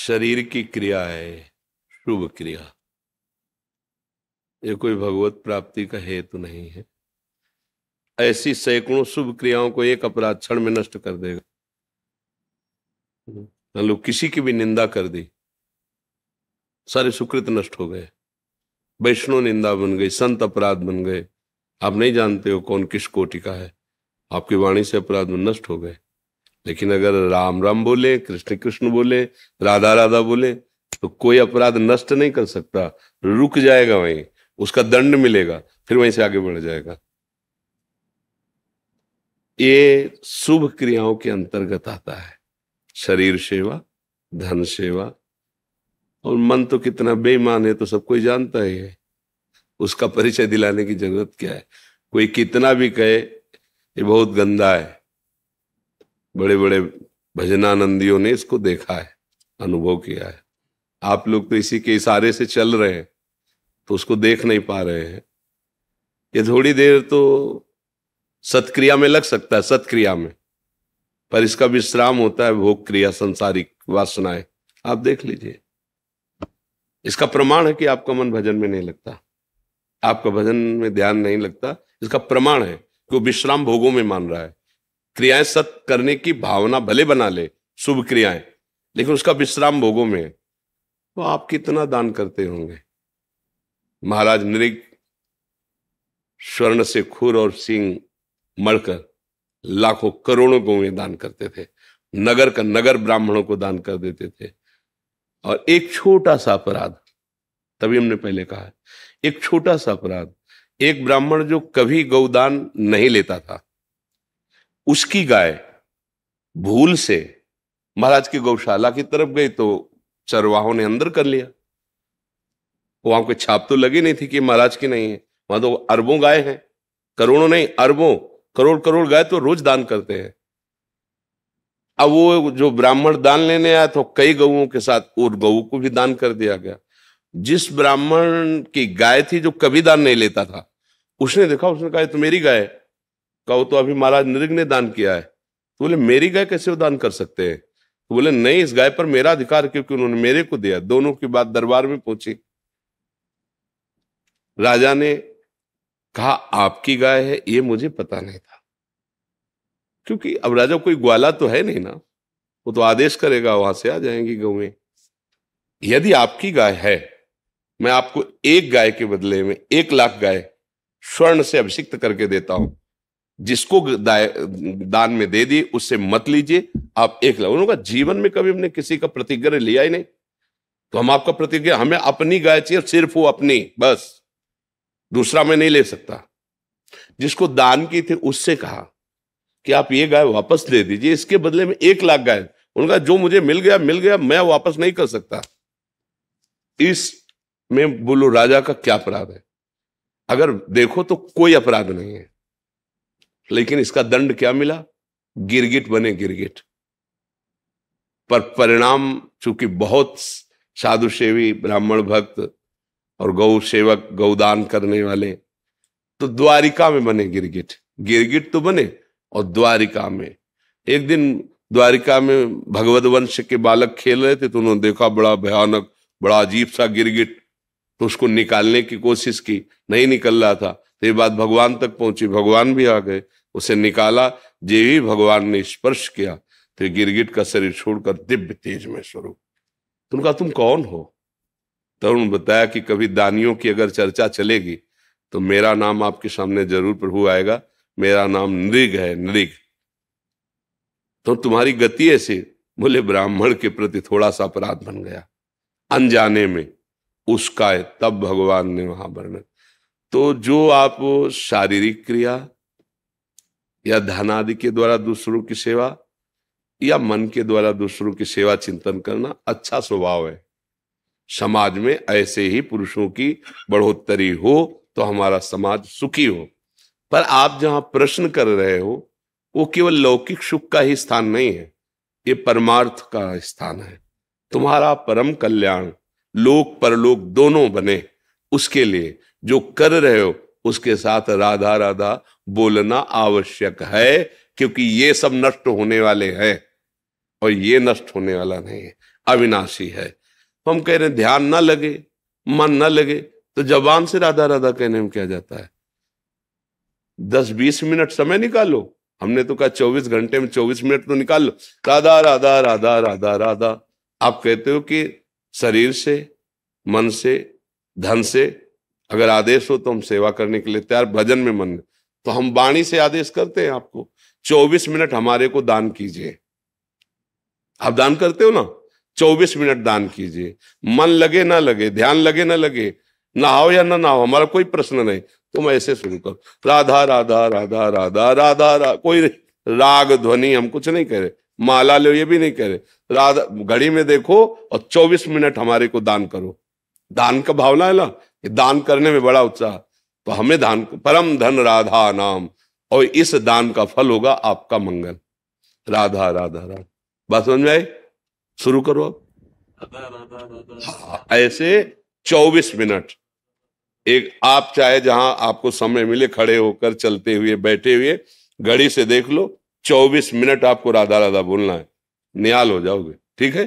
शरीर की क्रिया है शुभ क्रिया, ये कोई भगवत प्राप्ति का हेतु नहीं है। ऐसी सैकड़ों शुभ क्रियाओं को एक अपराध क्षण में नष्ट कर देगा। मान लो किसी की भी निंदा कर दी, सारे सुकृत नष्ट हो गए, वैष्णव निंदा बन गई, संत अपराध बन गए। आप नहीं जानते हो कौन किस कोटि का है, आपकी वाणी से अपराध नष्ट हो गए। लेकिन अगर राम राम बोले, कृष्ण कृष्ण बोले, राधा राधा बोले, तो कोई अपराध नष्ट नहीं कर सकता, रुक जाएगा वहीं, उसका दंड मिलेगा, फिर वहीं से आगे बढ़ जाएगा। ये शुभ क्रियाओं के अंतर्गत आता है। शरीर सेवा, धन सेवा, और मन तो कितना बेईमान है तो सब कोई जानता ही है, उसका परिचय दिलाने की जरूरत क्या है। कोई कितना भी कहे ये बहुत गंदा है, बड़े बड़े भजनानंदियों ने इसको देखा है, अनुभव किया है। आप लोग तो इसी के इशारे से चल रहे हैं तो उसको देख नहीं पा रहे हैं। ये थोड़ी देर तो सत्क्रिया में लग सकता है, सत्क्रिया में, पर इसका विश्राम होता है भोग क्रिया, संसारिक वासनाएं। आप देख लीजिए, इसका प्रमाण है कि आपका मन भजन में नहीं लगता, आपका भजन में ध्यान नहीं लगता। इसका प्रमाण है कि वो विश्राम भोगों में मान रहा है। क्रियाएं सत करने की भावना भले बना ले, शुभ क्रियाएं, लेकिन उसका विश्राम भोगों में है। तो आप कितना दान करते होंगे। महाराज नृग स्वर्ण से खुर और सींग मढ़कर लाखों करोड़ों गौएं दान करते थे, नगर का नगर ब्राह्मणों को दान कर देते थे। और एक छोटा सा अपराध, तभी हमने पहले कहा है, एक छोटा सा अपराध, एक ब्राह्मण जो कभी गौदान नहीं लेता था, उसकी गाय भूल से महाराज की गौशाला की तरफ गई तो चरवाहों ने अंदर कर लिया। वहां कोई छाप तो लगी नहीं थी कि महाराज की नहीं है, वहां तो अरबों गाय हैं, करोड़ों नहीं, अरबों, करोड़ करोड़ गाय तो रोज दान करते हैं। अब वो जो ब्राह्मण दान लेने आया तो कई गऊओं के साथ और गऊ को भी दान कर दिया गया। जिस ब्राह्मण की गाय थी जो कभी दान नहीं लेता था, उसने देखा, उसने कहा तो मेरी गाय, कहो तो अभी महाराज नृग ने दान किया है। तो बोले मेरी गाय कैसे वो दान कर सकते हैं। तो बोले नहीं, इस गाय पर मेरा अधिकार, क्योंकि उन्होंने मेरे को दिया। दोनों की बात दरबार में पहुंची। राजा ने कहा आपकी गाय है, ये मुझे पता नहीं था, क्योंकि अब राजा कोई ग्वाला तो है नहीं ना, वो तो आदेश करेगा, वहां से आ जाएंगी गौएं। यदि आपकी गाय है, मैं आपको एक गाय के बदले में 1,00,000 गाय स्वर्ण से अभिषिक्त करके देता हूं। जिसको दान में दे दी उससे मत लीजिए, आप 1,00,000। उन्होंने कहा जीवन में कभी हमने किसी का प्रतिग्रह लिया ही नहीं, तो हम आपका प्रतिग्रह, हमें अपनी गाय चाहिए, सिर्फ वो अपनी, बस, दूसरा मैं नहीं ले सकता। जिसको दान की थी उससे कहा कि आप ये गाय वापस दे दीजिए, इसके बदले में 1,00,000 गाय। उनका जो मुझे मिल गया मिल गया, मैं वापस नहीं कर सकता। इसमें बोलो राजा का क्या अपराध है। अगर देखो तो कोई अपराध नहीं है, लेकिन इसका दंड क्या मिला, गिरगिट बने गिरगिट। पर परिणाम चूंकि बहुत साधु सेवी ब्राह्मण भक्त और गौ सेवक, गौदान करने वाले, तो द्वारिका में बने गिरगिट। गिरगिट तो बने, और द्वारिका में एक दिन द्वारिका में भगवत वंश के बालक खेल रहे थे, तो उन्होंने देखा बड़ा भयानक, बड़ा अजीब सा गिरगिट। तो उसको निकालने की कोशिश की, नहीं निकल रहा था। तो ये बात भगवान तक पहुंची, भगवान भी आ गए, उसे निकाला। जे ही भगवान ने स्पर्श किया तो गिरगिट का शरीर छोड़कर दिव्य तेज में स्वरूप। तो उनका तुम कौन हो। तो उन्होंने बताया कि कभी दानियों की अगर चर्चा चलेगी तो मेरा नाम आपके सामने जरूर प्रभु आएगा, मेरा नाम नृग है, नृग। तो तुम्हारी गति ऐसी। बोले ब्राह्मण के प्रति थोड़ा सा अपराध बन गया अनजाने में, उसका है, तब भगवान ने वहां वर्णन। तो जो आप शारीरिक क्रिया या धन आदि के द्वारा दूसरों की सेवा या मन के द्वारा दूसरों की सेवा चिंतन करना अच्छा स्वभाव है। समाज में ऐसे ही पुरुषों की बढ़ोतरी हो तो हमारा समाज सुखी हो। पर आप जहां प्रश्न कर रहे हो वो केवल लौकिक सुख का ही स्थान नहीं है, ये परमार्थ का स्थान है। तुम्हारा परम कल्याण लोक परलोक दोनों बने, उसके लिए जो कर रहे हो उसके साथ राधा राधा बोलना आवश्यक है, क्योंकि ये सब नष्ट होने वाले हैं और ये नष्ट होने वाला नहीं है। अविनाशी है। तो हम कह रहे हैं ध्यान ना लगे, मन ना लगे, तो जबान से राधा राधा कहने में क्या जाता है? 10-20 मिनट समय निकालो। हमने तो कहा 24 घंटे में 24 मिनट तो निकाल लो। राधा राधा राधा राधा राधा। आप कहते हो कि शरीर से, मन से, धन से अगर आदेश हो तो हम सेवा करने के लिए तैयार, भजन में मन, तो हम वाणी से आदेश करते हैं आपको 24 मिनट हमारे को दान कीजिए। आप दान करते हो ना, 24 मिनट दान कीजिए। मन लगे ना लगे, ध्यान लगे ना लगे, नहाओ या ना नहाओ, हमारा कोई प्रश्न नहीं, तुम ऐसे शुरू करो राधा राधा राधा राधा राधा रा, कोई राग ध्वनि हम कुछ नहीं कह रहे, माला लो ये भी नहीं कह रहे, राधा घड़ी में देखो और 24 मिनट हमारे को दान करो। दान का भावना है ना, दान करने में बड़ा उत्साह, तो हमें दान, परम धन राधा नाम, और इस दान का फल होगा आपका मंगल। राधा राधा राधा, बात समझ में आई? शुरू करो अब। ऐसे 24 मिनट, एक आप चाहे जहां आपको समय मिले, खड़े होकर, चलते हुए, बैठे हुए, घड़ी से देख लो, 24 मिनट आपको राधा राधा बोलना है, निहाल हो जाओगे। ठीक है।